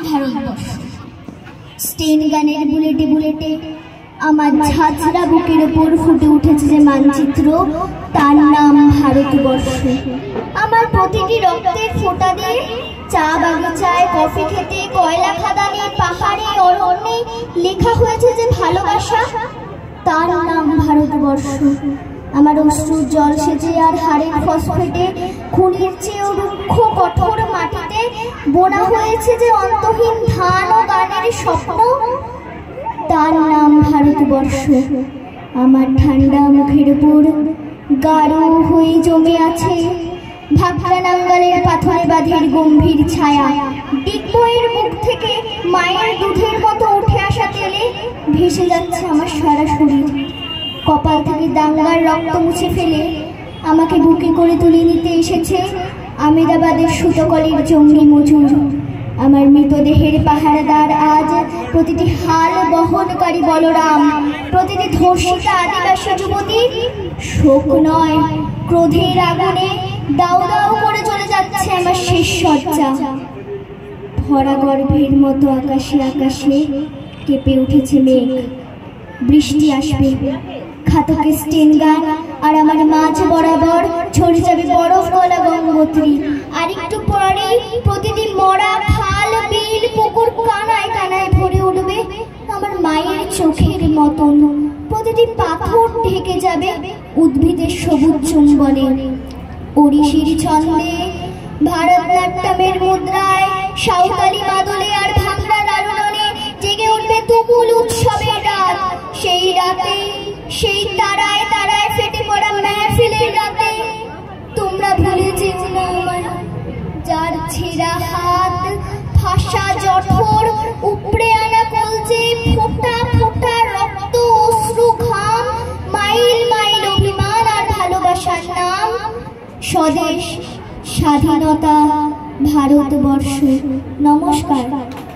ভারতবর্ষ। স্টেন গানের বুলেটে বুলেটে আমার ঝাঁঝরা বুকের ওপর ফুটে উঠেছে যে মানচিত্র, তার নাম ভারতবর্ষ। আমার প্রতিটি রক্তের ফোঁটা দিয়ে, চা বাগিচায়, কফি খেতে, কয়লা খাদানে, পাহাড়ে, অরণ্যে লেখা হয়েছে যে ভালোবাসা, তার নাম ভারতবর্ষ। আমার অশ্রুর জল সেচে আর হাড়ের ফসফেটে খুনির চেয়েও রুক্ষ কঠোর মাটিতে বোনা হয়েছে যে অন্তহীন ধান ও গানের স্বপ্ন, তার নাম ভারতবর্ষ। আমার ঠান্ডা মুখের উপর গাঢ় হয়ে জমে আছে ভাবনা নাঙ্গালের পাথরে বাঁধের গম্ভীর ছায়া। ডিগবইয়ের মুখ থেকে মায়ের দুধের মতো উঠে আসা তেলে ভেসে যাচ্ছে আমার সারা শরীর। কপাল থেকে দাঙ্গার রক্ত মুছে ফেলে আমাকে বুকে করে তুলে নিতে এসেছে আমেদাবাদের সুতকলের জঙ্গি মজুর। আমার মৃতদেহের পাহারাদার আজ প্রতিটি হাল বহনকারী বলরাম, প্রতিটি ধর্ষিতা আদিবাসী যুবতীর শোক নয়, ক্রোধের আগুনে দাউ দাউ করে চলে যাচ্ছে আমার শেষ সজ্জা। ভরা গর্ভের মতো আকাশে আকাশে কেঁপে উঠেছে মেঘ, বৃষ্টি আসবে। ঘাতকের স্টেন গান আর আমার মাঝ বরাবর ছড়ে যাবে বরফ গলা গঙ্গোত্রী। আর একটু পরেই প্রতিটি মরা খাল, বিল, পুকুর কানায় কানায় ভরে উঠবে আমার মায়ের চোখের মতন। প্রতিটি পাথর ঢেকে যাবে উদ্ভিদের সবুজ চুম্বনে। ওড়িশির ছন্দে, ভারতনাট্যমের মুদ্রায়, সাঁওতালি মাদলে আর ভাংড়ার আলোড়নে জেগে উঠবে তুমুল উৎসবের রাত। সেই রাতে, সেই তারায় তারায় ফেটে পড়া মেহফিলের রাতে তোমরা ভুলে যেও না আমার, যার ছেঁড়া হাত, ফাঁসা জঠর, উপড়ে আনা কলজে, ফোঁটা ফোঁটা রক্ত, অশ্রু, ঘাম, মাইল মাইল অভিমান আর ভালোবাসার নাম স্বদেশ, স্বাধীনতা, ভারতবর্ষ। নমস্কার।